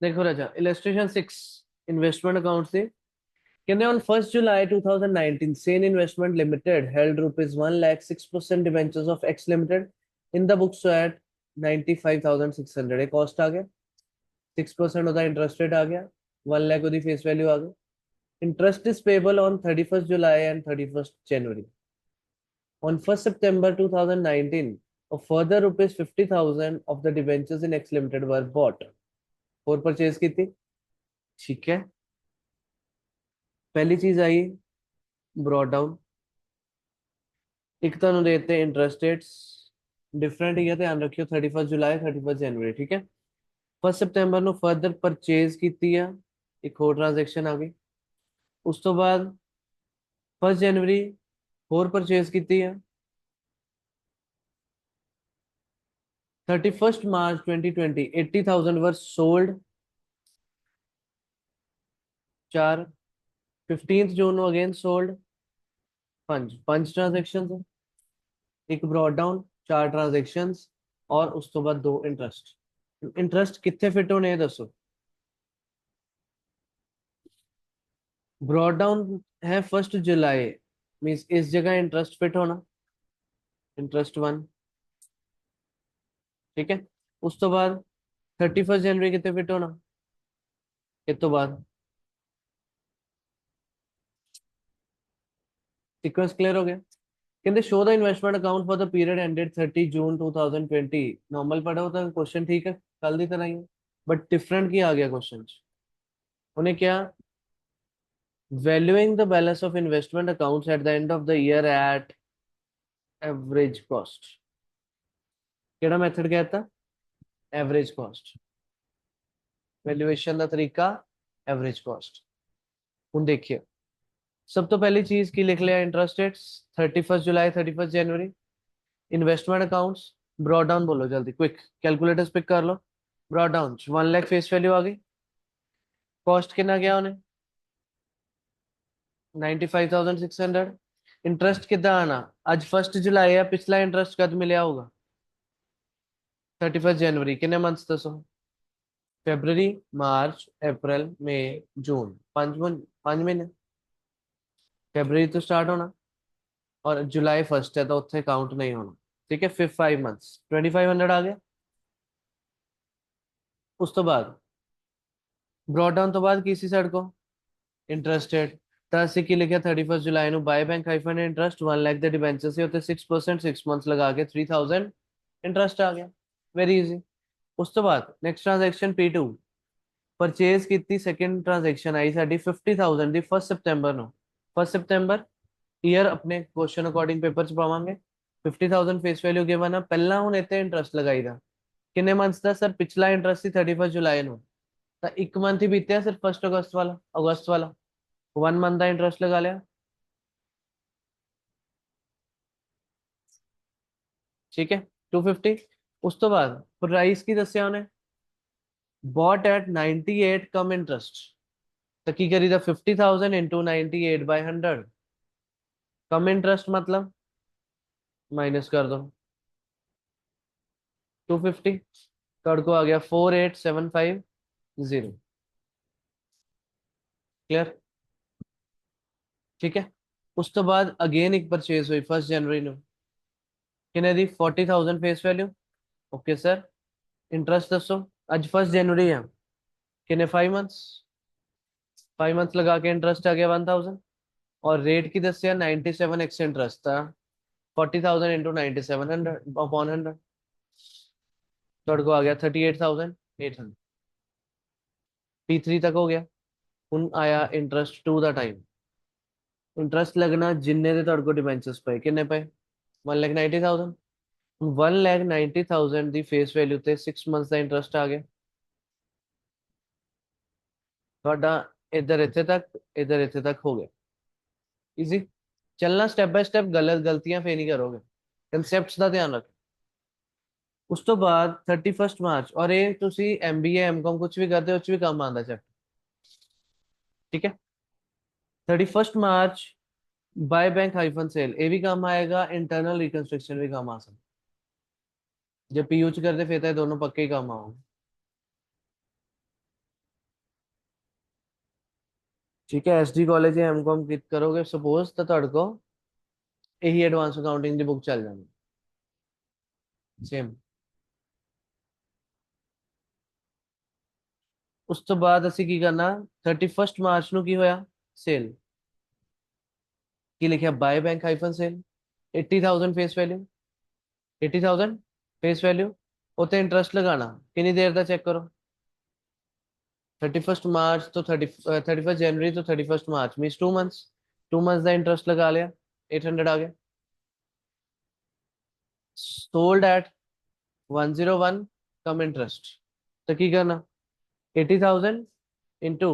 देखो राजा, illustration 6 investment account से कहते on 1st July 2019 Sane Investment Limited held rupees 1 lakh 6% debentures of X Limited in the books at 95,600 एक cost आ गया, 6% होता interest rate आ गया, 1 लाख ਉਹਦੀ फेस वैल्यू आ गई. Interest is payable on 31st July and 31st January. On 1st September 2019 a further rupees 50,000 of the debentures in X Limited were bought. और purchase की थी. ठीक है, पहली चीज आई ब्रॉड डाउन. एक तो देते हैं इंटरेस्ट रेट्स डिफरेंट ही है, ध्यान रखियो 31st July 31st January. ठीक है, 1st September ਨੂੰ ਫਰਦਰ ਪਰਚੇਜ਼ ਕੀਤੀ ਆ, ਇੱਕ ਹੋਰ ਟ੍ਰਾਂਜੈਕਸ਼ਨ ਆ ਗਈ. ਉਸ ਤੋਂ ਬਾਅਦ 1st January ਹੋਰ ਪਰਚੇਜ਼ ਕੀਤੀ ਆ. 31st March 2020 80,000 were sold. 4 15th June ਨੂੰ अगेन सोल्ड. पंज ट्रांजेक्शन, एक ब्रॉड डाउन, 4 ट्रांजेक्शन और उस तो बाद 2 इंटरेस्ट. इंटरेस्ट कितने फिट होने दसो. ब्रॉड डाउन है 1st July, मींस इस जगह इंटरेस्ट फिट होना, इंटरेस्ट 1. ठीक है, उस तो बाद 31st January कितने फिट होना, ये तो बाद. सीक्वेंस क्लियर हो गया. कहते show the investment account for the period ended 30 June 2020. Normal पढ़ा होता है क्वेश्चन, ठीक है, कल की तरह ही है, बट डिफरेंट की आ गया क्वेश्चन. उन्हें क्या, valuing the balance of investment accounts at the end of the year at average cost. केड़ा मेथड कहता, एवरेज कॉस्ट. वैल्यूएशन का तरीका एवरेज कॉस्ट. हूँ देखिए, सब तो पहली चीज की लिख लिया interest rates 31st July 31st January. Investment accounts brought down बोलो जल्दी, क्विक कैलकुलेटर्स पिक कर लो. Brought down 1 lakh face value आ गई. कॉस्ट कितना गया उन्हें, 95,600. इंटरेस्ट कितना आना, आज 1st July है, पिछला इंटरेस्ट कद मिला होगा 31st January. कितने मंथ्स दसो, फेब्रुअरी मार्च अप्रैल मई जून, 5 महीने. फेब्रुअरी तो स्टार्ट होना और जुलाई 1st है तो उत्थे काउंट नहीं होना. ठीक है, फिर 5 मंथ्स 2500 आ गया. उस तो बाद ब्रॉड डाउन तो बाद किसी साइड को इंटरेस्ट रेट तरह की लिखे 31st July नु bye bank hyphen interest 1 lakh दे डिबेंचर से होते 6% 6 मंथ्स लगा के 3,000 इंटरेस्ट आ गया. Very easy. उस तो बाद नेक्स्ट ट्रांजैक्शन P2 परचेज की सेकंड ट्रांजैक्शन आई साडी 50,000 दी 1st September ਨੂੰ. 1st September ईयर अपने क्वेश्चन अकॉर्डिंग पेपर च पावांगे. 50,000 फेस वैल्यू गिवन है, पहला ਹੁਣ ਇੱਥੇ ਇੰਟਰਸਟ ਲਗਾਈਦਾ. ਕਿੰਨੇ ਮੰਥਸ ਦਾ ਸਰ, ਪਿਛਲਾ ਇੰਟਰਸਟ ਸੀ 31st July ਨੂੰ, ਤਾਂ ਇੱਕ ਮੰਥ ਹੀ ਬੀਤਿਆ ਸਿਰਫ 1st August ਵਾਲਾ, ਅਗਸਤ ਵਾਲਾ 1 ਮੰਥ ਦਾ ਇੰਟਰਸਟ ਲਗਾ ਲਿਆ. ठीक है, 250. उस तो बाद प्राइस की दसिया उन्हें, बॉट एट 98 कम इंटरेस्ट. तो की करी था 50,000 इंटू 98/100. कम इंटरेस्ट मतलब माइनस कर दो 250. कड़ को आ गया 48,750. क्लियर. ठीक है, उस तो बाद अगेन एक परचेज हुई 1st January ਨੂੰ. किन्ने दी 40,000 face value. Okay sir, interest दसो. आज 1st January है, किन्ने 5 मंथ्स. 5 मंथ्स लगा के इंटरेस्ट आ गया 1,000. और रेट की दसिया 97x इंटरेस्ट था. 40,000 इंटू 9700/100. थर्ड को आ गया 38,800. P3 तक हो गया. ਹੁਣ ਆਇਆ ਇੰਟਰਸਟ ਟੂ ਦਾ ਟਾਈਮ. ਇੰਟਰਸਟ ਲੱਗਣਾ ਜਿੰਨੇ ਦੇ ਤੁਹਾਡੇ ਕੋਲ ਡਿਬੈਂਚਰਸ ਪਏ, ਕਿੰਨੇ ਪਏ 1,90,000. 1,90,000 ਦੀ ਫੇਸ ਵੈਲਿਊ ਤੇ 6 ਮੰਥਸ ਦਾ ਇੰਟਰਸਟ ਆ ਗਿਆ ਤੁਹਾਡਾ. ਇੱਧਰ ਇੱਥੇ ਤੱਕ, ਇੱਧਰ ਇੱਥੇ ਤੱਕ ਹੋ ਗਿਆ. इजी चलना स्टेप बाय स्टेप, गलतियां फिर नहीं करोगे. कंसेप्ट्स का ध्यान रखो. उस तो बाद 31st March, और ये तुसी MBA MCOM कुछ भी करते हो उस भी काम आंदा चैप्टर. ठीक है, 31st March by bank hyphen sale, ये भी काम आएगा. इंटरनल रिकंस्ट्रक्शन भी काम आ सकता. जब PU च करते फिर तो ये दोनों पक्के ही काम आओगे. ठीक है, एसडी कॉलेज है एमकॉम कित करोगे सपोज तो ਤੁਹਾਡੇ को यही एडवांस अकाउंटिंग की बुक चल जानी सेम। ਉਸ ਤੋਂ ਬਾਅਦ ਅਸੀਂ ਕੀ ਕਰਨਾ 31 ਮਾਰਚ ਨੂੰ ਕੀ ਹੋਇਆ ਸੇਲ ਕੀ ਲਿਖਿਆ by bank hyphen sale 80,000 face value 80,000 face value उते इंटरेस्ट लगाना कितनी देर का चेक करो 31 मार्च तो 31 जनवरी तो 31 मार्च मीन्स 2 मंथ्स 2 मंथ्स का इंटरेस्ट लगा लिया 800 आ गया सोल्ड एट 101 कम इंटरेस्ट तो की करना 80,000 इंटू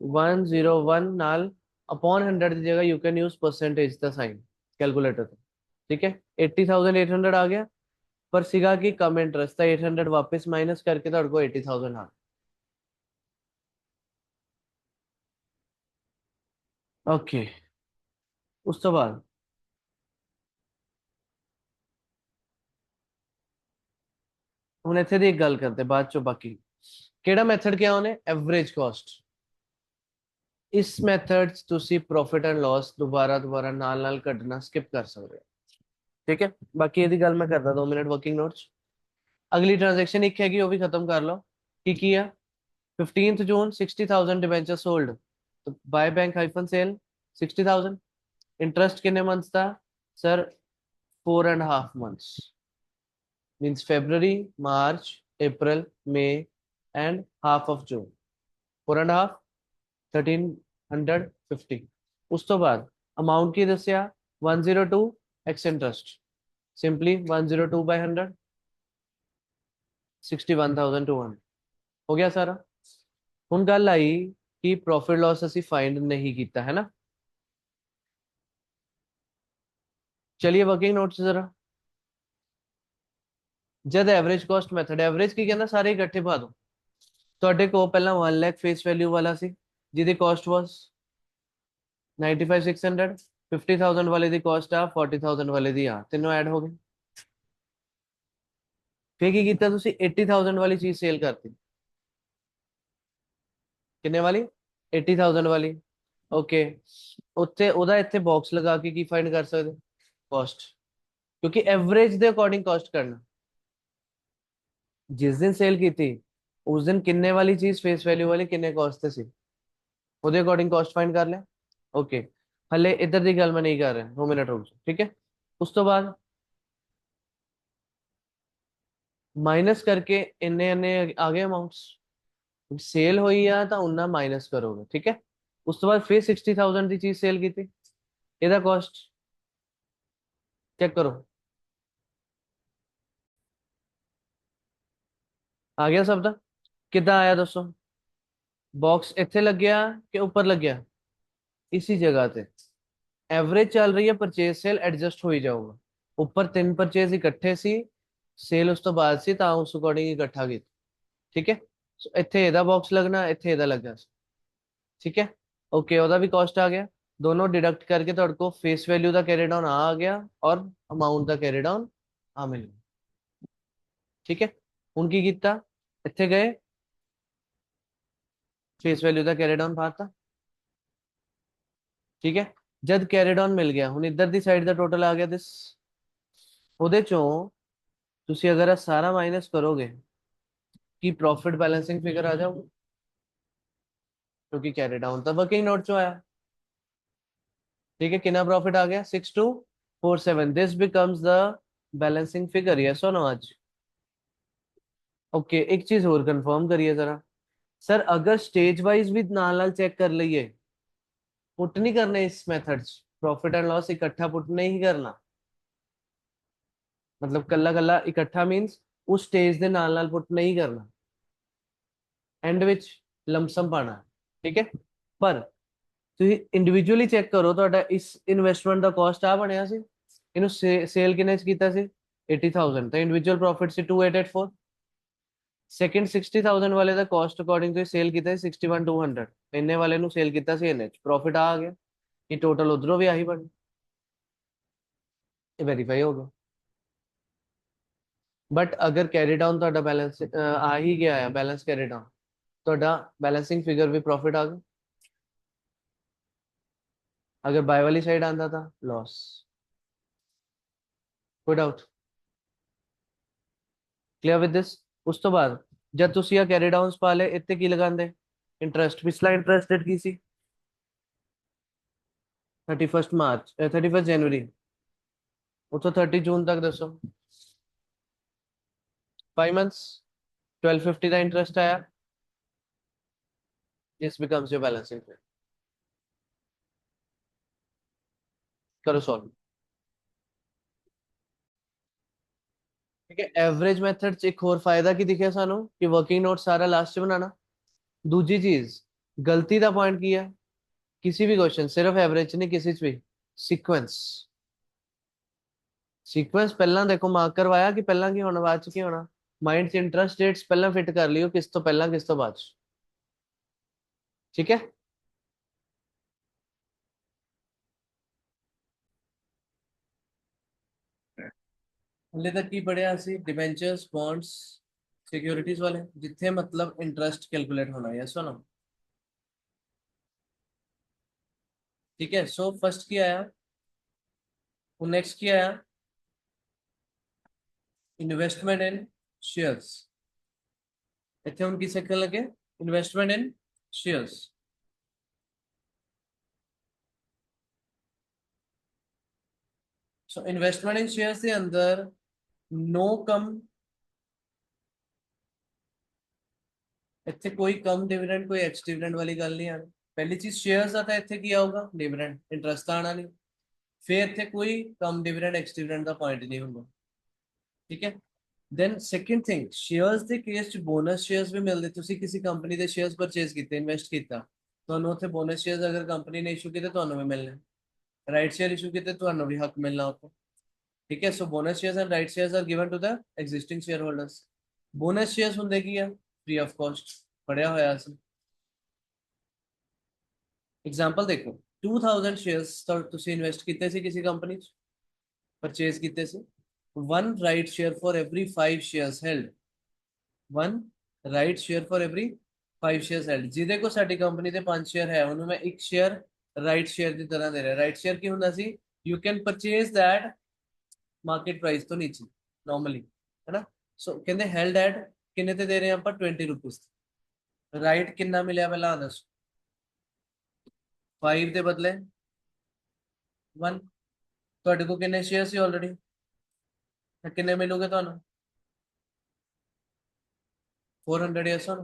101 नाल अपॉन 100 की जगह यू कैन यूज परसेंटेज का साइन कैलकुलेटर तो ठीक है 80,800 आ गया पर सीगा कि कम इंटरेस्ट था 800 वापस माइनस करके तो को 80,000 आ ओके उस तो बाद ਹੁਣ ਇੱਥੇ ਦੀ ਇੱਕ ਗੱਲ ਕਰਦੇ ਬਾਅਦ ਚੋਂ ਬਾਕੀ ਕਿਹੜਾ ਮੈਥਡ ਕਿਹਾ ਉਹਨੇ ਐਵਰੇਜ ਕਾਸਟ ਇਸ ਮੈਥਡ 'ਚ ਤੁਸੀਂ ਪ੍ਰੋਫਿਟ ਐਂਡ ਲਾਸ ਦੁਬਾਰਾ ਦੁਬਾਰਾ ਨਾਲ ਨਾਲ ਕੱਢਣਾ ਸਕਿਪ ਕਰ ਸਕਦੇ ਹੋ ਠੀਕ ਹੈ ਬਾਕੀ ਇਹਦੀ ਗੱਲ ਮੈਂ ਕਰਦਾ 2 ਮਿੰਟ ਵਰਕਿੰਗ ਨੋਟਸ ਅਗਲੀ ਟ੍ਰਾਂਜੈਕਸ਼ਨ ਇੱਕ ਹੈਗੀ ਉਹ ਵੀ ਖਤਮ ਕਰ ਲਓ ਕੀ ਆ 15th जून 60,000 डिबेंचर सोल्ड तो by bank hyphen sale 60,000 interest कितने मंथ्स था sir 4.5 months means February March April May and half of June 4.5 1350 उस तो बाद अमाउंट की दसिया 102 एक्स इंटरेस्ट सिंपली 102 बाय 100 61,200 हो गया सारा ਹੁਣ ਗੱਲ ਆਈ ਕਿ ਪ੍ਰੋਫਿਟ ਲਾਸ ਅਸੀਂ फाइंड नहीं ਕੀਤਾ है ना चलिए वर्किंग नोट्स जरा जब एवरेज कॉस्ट मेथड एवरेज की कहना सारे इकट्ठे पा दो ਤੁਹਾਡੇ ਕੋਲ ਪਹਿਲਾਂ 1 ਲੱਖ ਫੇਸ ਵੈਲਿਊ ਵਾਲਾ ਸੀ ਜਿਹਦੀ ਕਾਸਟ ਵਾਸ 95,600 50,000 ਵਾਲੇ ਦੀ ਕਾਸਟ ਆ 40,000 ਵਾਲੇ ਦੀ ਆ ਤਿੰਨੋਂ ਐਡ ਹੋ ਗਏ ਫੇਰ ਕੀ ਕੀਤਾ ਤੁਸੀਂ 80,000 ਵਾਲੀ ਚੀਜ਼ ਸੇਲ ਕਰਤੀ ਕਿੰਨੇ ਵਾਲੀ 80,000 ਵਾਲੀ ਓਕੇ ਉੱਥੇ ਉਹਦਾ ਇੱਥੇ ਬਾਕਸ ਲਗਾ ਕੇ ਕੀ ਫਾਈਂਡ ਕਰ ਸਕਦੇ ਕਾਸਟ क्योंकि एवरेज ਦੇ ਅਕੋਰਡਿੰਗ ਕਾਸਟ ਕਰਨਾ ਜਿਸ ਦਿਨ ਸੇਲ ਕੀਤੀ ਉਸ ਦਿਨ ਕਿੰਨੇ ਵਾਲੀ ਚੀਜ਼ ਫੇਸ ਵੈਲਿਊ ਵਾਲੀ ਕਿੰਨੇ ਕਾਸਟ ਤੇ ਸੀ ਉਹਦੇ ਅਕੋਰਡਿੰਗ ਕਾਸਟ ਫਾਈਂਡ ਕਰ ਲਿਆ ਓਕੇ ਹਲੇ ਇੱਧਰ ਦੀ ਗੱਲ ਮੈਂ ਨਹੀਂ ਕਰ ਰਿਹਾ 2 ਮਿੰਟ ਰੁਕ ਜਾਓ ਠੀਕ ਹੈ ਉਸ ਤੋਂ ਬਾਅਦ ਮਾਈਨਸ ਕਰਕੇ ਇੰਨੇ ਇੰਨੇ ਆ ਗਏ ਅਮਾਉਂਟਸ ਸੇਲ ਹੋਈ ਆ ਤਾਂ ਉਹਨਾਂ ਮਾਈਨਸ ਕਰੋਗੇ ਠੀਕ ਹੈ ਉਸ ਤੋਂ ਬਾਅਦ ਫਿਰ 60,000 ਦੀ ਚੀਜ਼ ਸੇਲ ਕੀਤੀ ਇਹਦਾ ਕਾਸਟ ਚੈੱਕ ਕਰੋ ਆ ਗਿਆ ਸਭ ਦਾ ਕਿੱਦਾਂ ਆਇਆ ਦੱਸੋ ਬਾਕਸ ਇੱਥੇ ਲੱਗਿਆ ਕਿ ਉੱਪਰ ਲੱਗਿਆ इसी जगह पे एवरेज चल रही है परचेज सेल एडजस्ट हो ही जाऊगा ऊपर 3 परचेज इकट्ठे सी सेल उस तो बाद सी ਤਾਂ ਉਸ ਅਕੋਰਡਿੰਗ ਇਕੱਠਾ ਕੀਤਾ ਠੀਕ ਹੈ ਸੋ ਇੱਥੇ ਇਹਦਾ ਬਾਕਸ ਲੱਗਣਾ ਇੱਥੇ ਇਹਦਾ ਲੱਗਾ ਸੀ ਠੀਕ ਹੈ ਓਕੇ ਉਹਦਾ ਵੀ ਕਾਸਟ ਆ ਗਿਆ दोनों डिडक्ट करके ਤੁਹਾਡੇ को फेस वैल्यू ਦਾ कैरी डाउन आ गया और अमाउंट ਦਾ कैरी डाउन ਆ ਮਿਲ ਗਿਆ ਠੀਕ ਹੈ ਹੁਣ ਕੀ ਕੀਤਾ ਇੱਥੇ ਗਏ फेस वैल्यू ਦਾ कैरी डाउन ਪਾਤਾ ਠੀਕ ਹੈ ਜਦ कैरी डाउन ਮਿਲ ਗਿਆ ਹੁਣ ਇੱਧਰ ਦੀ ਸਾਈਡ ਦਾ ਟੋਟਲ ਆ ਗਿਆ ਦਿਸ ਉਹਦੇ ਚੋਂ ਤੁਸੀਂ ਅਗਰ ਇਹ ਸਾਰਾ ਮਾਈਨਸ ਕਰੋਗੇ कि प्रॉफिट बैलेंसिंग फिगर आ जाओ क्योंकि कैरी डाउन था वर्किंग नोट जो आया ठीक है कितना प्रॉफिट आ गया 6247 this becomes the balancing figure yes और नो आज ओके एक चीज और कंफर्म करिए जरा सर अगर स्टेज वाइज भी नाल नाल चेक कर लिए पुट नहीं करने इस मेथड प्रॉफिट एंड लॉस इकट्ठा पुट नहीं करना मतलब कल्ला कल्ला इकट्ठा मींस उस स्टेज ਦੇ ਨਾਲ ਨਾਲ ਪੁੱਟ ਨਹੀਂ ਕਰਨਾ ਐਂਡ ਵਿੱਚ ਲੰਪਸਮ ਪਾਣਾ ਠੀਕ ਹੈ ਪਰ ਤੁਸੀਂ ਇੰਡੀਵਿਜੂਅਲੀ ਚੈੱਕ ਕਰੋ ਤੁਹਾਡਾ ਇਸ ਇਨਵੈਸਟਮੈਂਟ ਦਾ ਕਾਸਟ ਆ ਬਣਿਆ ਸੀ ਇਹਨੂੰ ਸੇਲ ਕਿੰਨੇ ਚ ਕੀਤਾ ਸੀ 80,000 ਤਾਂ ਇੰਡੀਵਿਜੂਅਲ ਪ੍ਰੋਫਿਟ ਸੀ 2884 ਸੈਕਿੰਡ 60,000 ਵਾਲੇ ਦਾ ਕਾਸਟ ਅਕੋਰਡਿੰਗ ਤੋਂ ਸੇਲ ਕੀਤਾ ਸੀ 61,200 ਇੰਨੇ ਵਾਲੇ ਨੂੰ ਸੇਲ ਕੀਤਾ ਸੀ ਇਹਨੇ ਚ ਪ੍ਰੋਫਿਟ ਆ ਗਿਆ ਇਹ ਟੋਟਲ ਉਧਰੋਂ ਵੀ ਆਹੀ ਬਣ ਇਹ ਵੈਰੀਫਾਈ ਹੋ ਗਿਆ बट अगर कैरी डाउन ਤੁਹਾਡਾ बैलेंस आ ही गया है बैलेंस कैरी डाउन ਤੁਹਾਡਾ बैलेंसिंग फिगर भी प्रॉफिट आ गया अगर बाय वाली साइड आंदा था लॉस। कोई डाउट? Clear with this? उस तो बाद जब ਤੁਸੀਂ ਆ ਕੈਰੀ ਡਾਊਨਸ ਪਾ ਲਏ ਇੱਥੇ ਕੀ ਲਗਾਉਂਦੇ? ਇੰਟਰਸਟ। ਪਿਛਲਾ ਇੰਟਰਸਟ ਡੇਟ ਕੀ ਸੀ? 31 ਮਾਰਚ 31 ਜਨਵਰੀ। ਉਤੋਂ 30 ਜੂਨ ਤੱਕ ਦੱਸੋ। 5 ਮੰਥs। 1250 ਦਾ ਇੰਟਰਸਟ ਆਇਆ। This becomes your balancing point. करो सॉल्व। ठीक है, एवरेज मेथड च एक होर फायदा की दिखे सानू कि वर्किंग नोट सारा लास्ट च बनाना। दूजी चीज, गलती का पॉइंट की है किसी भी क्वेश्चन सिर्फ एवरेज नहीं, किसी च भी सीक्वेंस। सीक्वेंस पहला देखो मार्क करवाया कि पहला की होना बाद च की होना। माइंड च इंटरेस्ट डेट्स पहला फिट कर लियो, किस तो पहला किस तो बाद च। ठीक है। हले तक की पढ़िया सी डिबेंचर्स बॉन्ड्स सिक्योरिटीज वाले जिथे मतलब इंटरेस्ट कैलकुलेट होना है, सुनो। ठीक है, सो फर्स्ट की आया, नेक्स्ट की आया इन्वेस्टमेंट इन शेयर्स। इतने हम किसे कर लगे? इन्वेस्टमेंट इन शेयर्स। सो इन्वेस्टमेंट इन शेयर्स के अंदर नो कम, इतने कोई कम डिविडेंड कोई एक्स डिविडेंड वाली गल नहीं आनी। पहली चीज शेयर्स आता है, इतने क्या होगा? डिविडेंड इंटरेस्ट आना नहीं। फिर इतने कोई कम डिविडेंड एक्स डिविडेंड का पॉइंट नहीं होगा। ठीक है। देन सेकंड थिंग, शेयर्स ਦੇ ਕੇਸ ਚ ਬੋਨਸ ਸ਼ੇਅਰਸ ਵੀ ਮਿਲਦੇ। ਤੁਸੀਂ ਕਿਸੇ ਕੰਪਨੀ ਦੇ ਸ਼ੇਅਰਸ ਪਰਚੇਸ ਕੀਤੇ, ਇਨਵੈਸਟ ਕੀਤਾ, ਤੁਹਾਨੂੰ ਉੱਥੇ ਬੋਨਸ ਸ਼ੇਅਰਸ ਅਗਰ ਕੰਪਨੀ ਨੇ ਇਸ਼ੂ ਕੀਤੇ ਤੁਹਾਨੂੰ ਵੀ ਮਿਲਣੇ। ਰਾਈਟ ਸ਼ੇਅਰ ਇਸ਼ੂ ਕੀਤੇ ਤੁਹਾਨੂੰ ਵੀ ਹੱਕ ਮਿਲਣਾ ਉੱਥੇ। ਠੀਕ ਹੈ, so bonus shares and right shares are given to the existing shareholders. Bonus shares ਹੁੰਦੇ ਕੀ ਆ? Free of cost. ਪੜਿਆ ਹੋਇਆ ਸੀ। एग्जाम्पल देखो, 2000 शेयर्स ਤੁਸੀਂ ਇਨਵੈਸਟ ਕੀਤੇ ਸੀ ਕਿਸੇ ਕੰਪਨੀ ਚ, ਪਰਚੇਸ ਕੀਤੇ ਸੀ। One right share for every 5 shares held. One right share for every 5 shares held. ਜਿਹਦੇ ਕੋ ਸਾਡੀ ਕੰਪਨੀ ਦੇ 5 ਸ਼ੇਅਰ ਹੈ ਉਹਨੂੰ ਮੈਂ ਇੱਕ ਸ਼ੇਅਰ ਰਾਈਟ ਸ਼ੇਅਰ ਦੀ ਤਰ੍ਹਾਂ ਦੇ ਰਿਹਾ। ਰਾਈਟ ਸ਼ੇਅਰ ਕੀ ਹੁੰਦਾ ਸੀ? You can purchase that market price ਤੋਂ ਨੀਚੇ ਨਾਰਮਲੀ, ਹੈ ਨਾ। ਸੋ ਕਹਿੰਦੇ ਹੈਲਡ ਐਟ ਕਿੰਨੇ ਤੇ ਦੇ ਰਹੇ ਆਪਾਂ? 20 ਰੁਪੀਸ। ਰਾਈਟ ਕਿੰਨਾ ਮਿਲਿਆ ਪਹਿਲਾਂ ਦੱਸੋ? 5 ਦੇ ਬਦਲੇ 1। ਤੁਹਾਡੇ ਕੋਲ ਕਿੰਨੇ ਸ਼ੇਅਰ ਸੀ ਆਲਰੇਡੀ? ਤਾਂ ਕਿੰਨੇ ਮਿਲੂਗੇ ਤੁਹਾਨੂੰ? 400 ਯੈਸ ਔਰ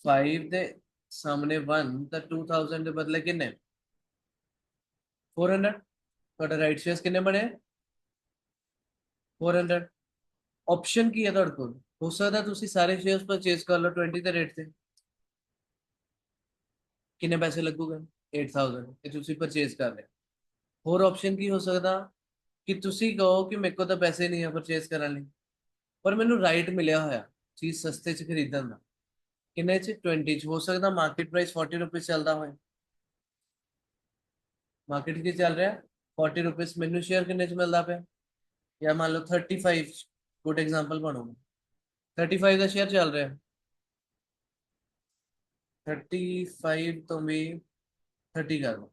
5 ਦੇ ਸਾਹਮਣੇ 1 ਤਾਂ 2000 ਦੇ ਬਦਲੇ ਕਿੰਨੇ? 400। ਤੁਹਾਡਾ ਰਾਈਟ ਸ਼ੇਅਰਸ ਕਿੰਨੇ ਬਣੇ? 400। ਆਪਸ਼ਨ ਕੀ ਹੈ ਤੁਹਾਡੇ ਕੋਲ? ਹੋ ਸਕਦਾ ਤੁਸੀਂ ਸਾਰੇ ਸ਼ੇਅਰਸ ਪਰਚੇਸ ਕਰ ਲਓ 20 ਦੇ ਰੇਟ ਤੇ। ਕਿੰਨੇ ਪੈਸੇ ਲੱਗੂਗਾ? 8000 ਇਹ ਤੁਸੀਂ ਪਰਚੇਸ ਕਰ ਲਿਆ। ਹੋਰ ਆਪਸ਼ਨ ਕੀ ਹੋ ਸਕਦਾ ਕਿ ਤੁਸੀਂ ਕਹੋ ਕਿ ਮੇਰੇ ਕੋਲ ਤਾਂ ਪੈਸੇ ਨਹੀਂ ਆ ਪਰਚੇਸ ਕਰਨ ਲਈ, ਪਰ ਮੈਨੂੰ ਰਾਈਟ ਮਿਲਿਆ ਹੋਇਆ ਚੀਜ਼ ਸਸਤੇ ਚ ਖਰੀਦਣ ਦਾ। ਕਿੰਨੇ ਚ? 20 ਚ। ਹੋ ਸਕਦਾ ਮਾਰਕੀਟ ਪ੍ਰਾਈਸ 40 ਰੁਪਏ ਚੱਲਦਾ ਹੋਏ। ਮਾਰਕੀਟ ਕੀ ਚੱਲ ਰਿਹਾ? 40 ਰੁਪਏ। ਮੈਨੂੰ ਸ਼ੇਅਰ ਕਿੰਨੇ ਚ ਮਿਲਦਾ ਪਿਆ? ਜਾਂ ਮੰਨ ਲਓ 35। ਗੁੱਡ ਐਗਜ਼ਾਮਪਲ ਬਣੂਗਾ। 35 ਦਾ ਸ਼ੇਅਰ ਚੱਲ ਰਿਹਾ। 35 ਤੋਂ ਵੀ 30 ਕਰ ਲਓ।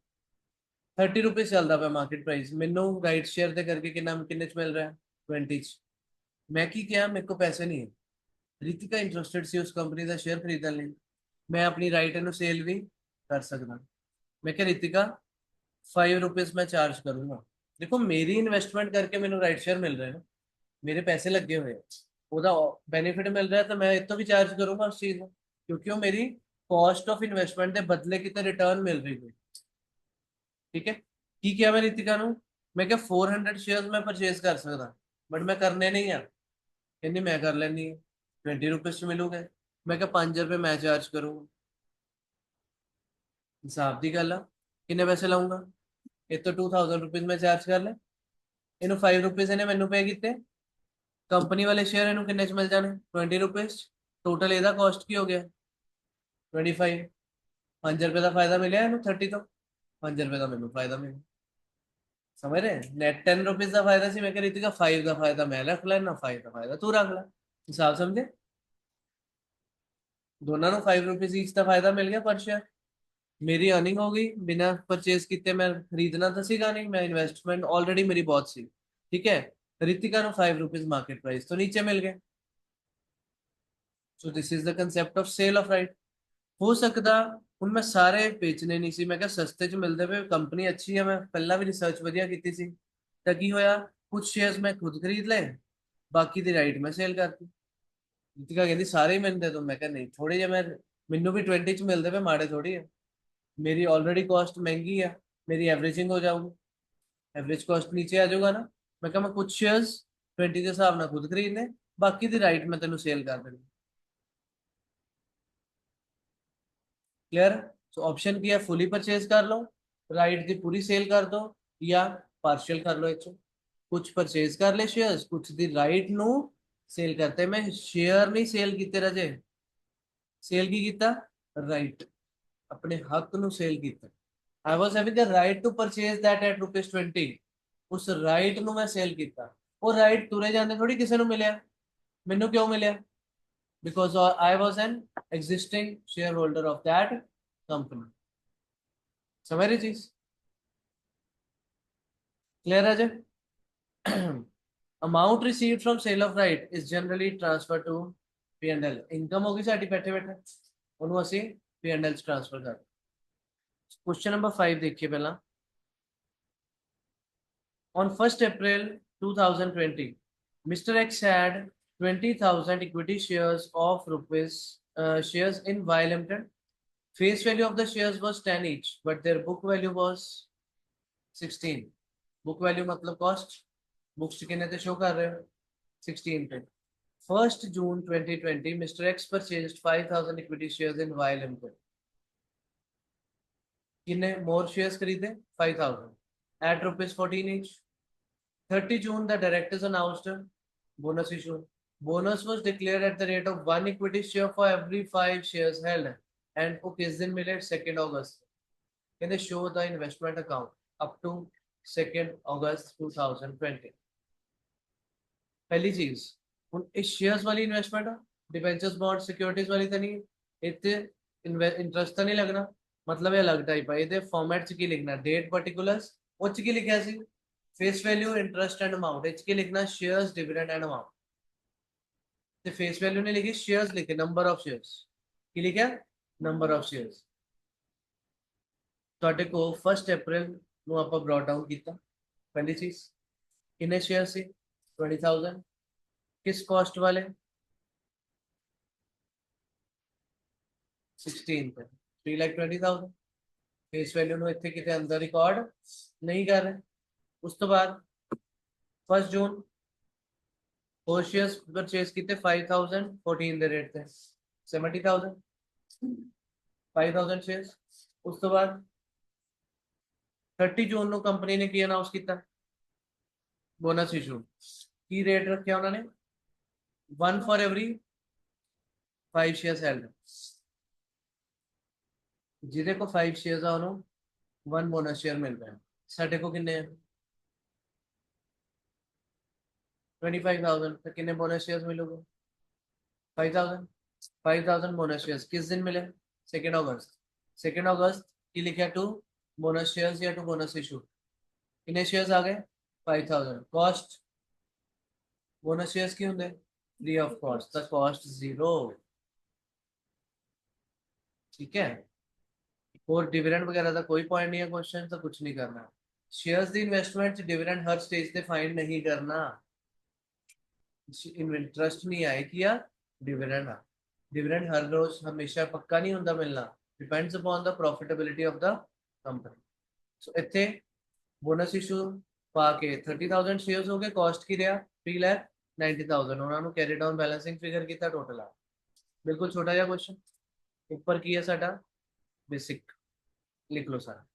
30 ਰੁਪਏ ਚੱਲਦਾ ਪਿਆ ਮਾਰਕੀਟ ਪ੍ਰਾਈਸ। ਮੈਨੂੰ ਰਾਈਟ ਸ਼ੇਅਰ ਦੇ ਕਰਕੇ ਕਿੰਨੇ ਚ ਮਿਲ ਰਿਹਾ? 20 ਚ। ਮੈਂ ਕੀ ਕਿਹਾ? ਮੇਰੇ ਕੋਲ ਪੈਸੇ ਨਹੀਂ ਹੈ। ਰਿਤਿਕਾ ਇੰਟਰਸਟਿਡ ਸੀ ਉਸ ਕੰਪਨੀ ਦਾ ਸ਼ੇਅਰ ਖਰੀਦਣ ਲਈ। ਮੈਂ ਆਪਣੀ ਰਾਈਟ ਨੂੰ ਸੇਲ ਵੀ ਕਰ ਸਕਦਾ। ਮੈਂ ਕਿਹਾ ਰਿਤਿਕਾ 5 ਰੁਪਏ ਮੈਂ ਚਾਰਜ करूंगा। देखो मेरी इन्वेस्टमेंट करके मैंने राइट शेयर मिल रहे हैं, मेरे पैसे लगे हुए हैं, ਉਹਦਾ ਬੈਨੀਫਿਟ ਮਿਲ ਰਿਹਾ ਤਾਂ ਮੈਂ ਇਹ ਤੋਂ ਵੀ ਚਾਰਜ ਕਰੂੰਗਾ ਉਸ ਚੀਜ਼ ਨੂੰ, ਕਿਉਂਕਿ ਉਹ ਮੇਰੀ ਕਾਸਟ ਆਫ ਇਨਵੈਸਟਮੈਂਟ ਦੇ ਬਦਲੇ ਕਿਤੇ ਰਿਟਰਨ ਮਿਲ ਰਹੀ ਹੈ। ਠੀਕ ਹੈ। ਕੀ ਕਿਹਾ ਮੈਂ ਰਿਤਿਕਾ ਨੂੰ? ਮੈਂ ਕਿਹਾ 400 ਸ਼ੇਅਰਸ ਮੈਂ ਪਰਚੇਸ ਕਰ ਸਕਦਾ, ਬਟ ਮੈਂ ਕਰਨੇ ਨਹੀਂ ਆ। ਕਹਿੰਦੀ ਮੈਂ ਕਰ ਲੈਣੀ ਹੈ, 20 ਰੁਪਏ ਚ ਮਿਲੂਗੇ। ਮੈਂ ਕਿਹਾ 5 ਰੁਪਏ ਮੈਂ ਚਾਰਜ ਕਰੂੰਗਾ। ਹਿਸਾਬ ਦੀ ਗੱਲ ਆ। ਕਿੰਨੇ ਪੈਸੇ ਲਾਉਂਗਾ? ਇਹ ਤੋਂ 2000 ਰੁਪਏ ਮੈਂ ਚਾਰਜ ਕਰ ਲੈ। ਇਹਨੂੰ 5 ਰੁਪਏ ਇਹਨੇ ਮੈਨੂੰ ਪੇ ਕੀਤੇ। ਕੰਪਨੀ ਵਾਲੇ ਸ਼ੇਅਰ ਇਹਨੂੰ ਕਿੰਨੇ ਚ ਮਿਲ ਜਾਣੇ? 20 ਰੁਪਏ। ਟੋਟਲ ਇਹਦਾ ਕਾਸਟ ਕੀ ਹੋ ਗਿਆ? 25। 5 ਰੁਪਏ ਦਾ ਫਾਇਦਾ ਮਿਲਿਆ ਇਹਨੂੰ 30 ਤੋਂ। 5 ਰੁਪਏ ਦਾ ਮੈਨੂੰ ਫਾਇਦਾ ਮਿਲਿਆ। ਸਮਝ ਰਹੇ? ਨੈਟ 10 ਰੁਪਏ ਦਾ ਫਾਇਦਾ ਸੀ। ਮੈਂ ਕਿਹਾ ਰੀਤਿਕਾ 5 ਦਾ ਫਾਇਦਾ ਮੈਂ ਰੱਖ ਲੈਣਾ, 5 ਦਾ ਫਾਇਦਾ ਤੂੰ ਰੱਖ ਲੈ। ਹਿਸਾਬ ਸਮਝੇ? ਦੋਨਾਂ ਨੂੰ 5 ਰੁਪਏ ਈਚ ਦਾ ਫਾਇਦਾ ਮਿਲ ਗਿਆ ਪਰ ਸ਼ੇਅਰ। मेरी अर्निंग हो गई, बिना परचेज किते मैं खरीदना तो सीगा नहीं, मैं इन्वेस्टमेंट ऑलरेडी मेरी बहुत सी। ठीक है। रितिका नो ₹5 मार्केट प्राइस तो नीचे मिल गए। So this is the concept of sale of right. हो सकता ਹੁਣ ਮੈਂ ਸਾਰੇ ਵੇਚਣੇ ਨਹੀਂ ਸੀ, ਮੈਂ ਕਿਹਾ ਸਸਤੇ ਚ ਮਿਲਦੇ ਪਏ, ਕੰਪਨੀ ਅੱਛੀ ਹੈ, ਮੈਂ ਪਹਿਲਾਂ ਵੀ ਰਿਸਰਚ ਵਧੀਆ ਕੀਤੀ ਸੀ। ਤਾਂ ਕੀ ਹੋਇਆ, ਕੁਝ ਸ਼ੇਅਰਸ ਮੈਂ ਖੁਦ ਖਰੀਦ ਲਏ, ਬਾਕੀ ਦੀ ਰਾਈਟ ਮੈਂ ਸੇਲ ਕਰਤੀ। ਰਿਤਿਕਾ ਕਹਿੰਦੀ ਸਾਰੇ ਹੀ ਮੈਨੂੰ ਦੇ ਦੋ, ਮੈਂ ਕਿਹਾ ਨਹੀਂ, ਥੋੜੇ ਜਿਹੇ ਮੈਂ, ਮੈਨੂੰ ਵੀ 20 ਚ ਮਿਲਦੇ ਪਏ, ਮਾੜੇ ਥੋੜੀ ਹੈ। मेरी ऑलरेडी कॉस्ट महंगी है, मेरी एवरेजिंग हो जाऊगी, एवरेज कॉस्ट नीचे आ जाऊगा ना। मैं कहा मैं कुछ शेयर्स 20 के हिसाब ਨਾਲ खुद खरीदने, बाकी दी राइट मैं तेन सेल कर देनी। क्लियर। सो ऑप्शन की है, फुली परचेज कर लो, राइट दी पूरी सेल कर दो, या पार्शियल कर लो। इचो कुछ परचेज कर ले शेयर्स, कुछ दी राइट नु सेल करते। मैं शेयर नहीं सेल कीते राजे, सेल की कीता, राइट, अपने हक नु सेल कीता। I was having the right to purchase that at ₹20। उस राइट ਨੂੰ ਮੈਂ ਸੇਲ ਕੀਤਾ। ਉਹ ਰਾਈਟ ਤੁਰੇ ਜਾਂਦੇ ਥੋੜੀ ਕਿਸੇ ਨੂੰ ਮਿਲਿਆ, ਮੈਨੂੰ ਕਿਉਂ ਮਿਲਿਆ? Because I was an existing share holder of that company. समझ रही चीज? क्लियर है जी? Amount received from sale of right is generally transfer to P&L। Income ਹੋ ਗਈ ਸਾਡੀ ਬੈਠੇ ਬੈਠੇ, ਉਹਨੂੰ ਅਸੀਂ P&L ਚ ਟ੍ਰਾਂਸਫਰ ਕਰ। क्वेश्चन नंबर 5 देखिए पहला। On 1st April 2020, Mr. X had 20,000 equity shares of rupees shares in Y Limited. Face value of the shares was 10 each, but their book value was 16। Book value मतलब cost, books कितने थे show कर रहे हो, 16 पे। 1st June 2020, Mr. X purchased 5,000 equity shares in Y Limited। कितने more shares खरीदे? 5,000 at ₹14 each। 30 June, the directors announced a bonus issue. Bonus was declared at the rate of 1 equity share for every 5 shares held, and को किस दिन मिले? 2 अगस्त। Can they show the investment account up to 2 अगस्त 2020? पहली चीज, ਹੁਣ ਇਹ shares वाली investment है, डिबेंचर्स बॉन्ड सिक्योरिटीज वाली तो नहीं। इतने इंटरेस्ट तो नहीं लगना, मतलब ये अलग टाइप है। ये फॉर्मेट च की लिखना, डेट पर्टिकुलर्स, वो च की लिखा सी face value interest and amount, each की लिखना शेयर्स डिविडेंड एंड अमाउंट। तो फेस वैल्यू ने लिखी, शेयर्स लिखे, नंबर ऑफ शेयर्स की लिखा, नंबर ऑफ शेयर्स। ਤੁਹਾਡੇ को 1 अप्रैल ਨੂੰ ਆਪਾਂ ਬ੍ਰੌਟ ਡਾਊਨ ਕੀਤਾ। पहली चीज, कितने शेयर से? 20,000। किस कॉस्ट वाले? 16 पे 3,20,000। फेस वैल्यू ਨੂੰ ਇੱਥੇ ਕਿਤੇ ਅੰਦਰ ਰਿਕਾਰਡ ਨਹੀਂ ਕਰ ਰਹੇ। ਉਸ ਤੋਂ ਬਾਅਦ 1 जून फोर शेयर्स परचेज किए 5,000 14 ਦੇ ਰੇਟ ਤੇ 70,000 5,000 शेयर्स। ਉਸ ਤੋਂ ਬਾਅਦ 30 ਜੂਨ ਨੂੰ ਕੰਪਨੀ ਨੇ ਕੀ ਅਨਾਉਂਸ ਕੀਤਾ? Bonus issue. ਕੀ ਰੇਟ ਰੱਖਿਆ ਉਹਨਾਂ ਨੇ? 1 फॉर एवरी 5 शेयर्स हेल्ड। ਜਿਹਦੇ ਕੋ 5 शेयर्स ਆ ਉਹਨੂੰ 1 ਬੋਨਸ ਸ਼ੇਅਰ ਮਿਲ ਰਿਹਾ। ਸਾਡੇ ਕੋ ਕਿੰਨੇ ਹੈ? 25,000। तो कितने बोनस शेयर्स मिलोगे? 5,000। 5,000 बोनस शेयर्स किस दिन मिले? 2 अगस्त। 2 अगस्त की लिखा टू बोनस शेयर्स या टू बोनस इशू। कितने शेयर्स आ गए? 5,000। कॉस्ट बोनस शेयर्स की होंगे free of cost, the cost 0। ठीक है। और डिविडेंड वगैरह का कोई पॉइंट नहीं है, क्वेश्चन तो कुछ नहीं करना। शेयर्स दी इन्वेस्टमेंट डिविडेंड हर स्टेज पे फाइंड नहीं करना। इंटरेस्ट नहीं आए कि या डिविडेंड आ। डिविडेंड हर रोज हमेशा पक्का नहीं होता मिलना, depends upon the profitability of the company. So इतने बोनस इशू पा के 30,000 शेयर्स हो गए, कॉस्ट की रहा 3,90,000। उन्होंने कैरी डाउन बैलेंसिंग फिगर किया टोटल आ। बिल्कुल छोटा जहा क्वेश्चन, ऊपर की है साडा बेसिक, लिख लो सारा।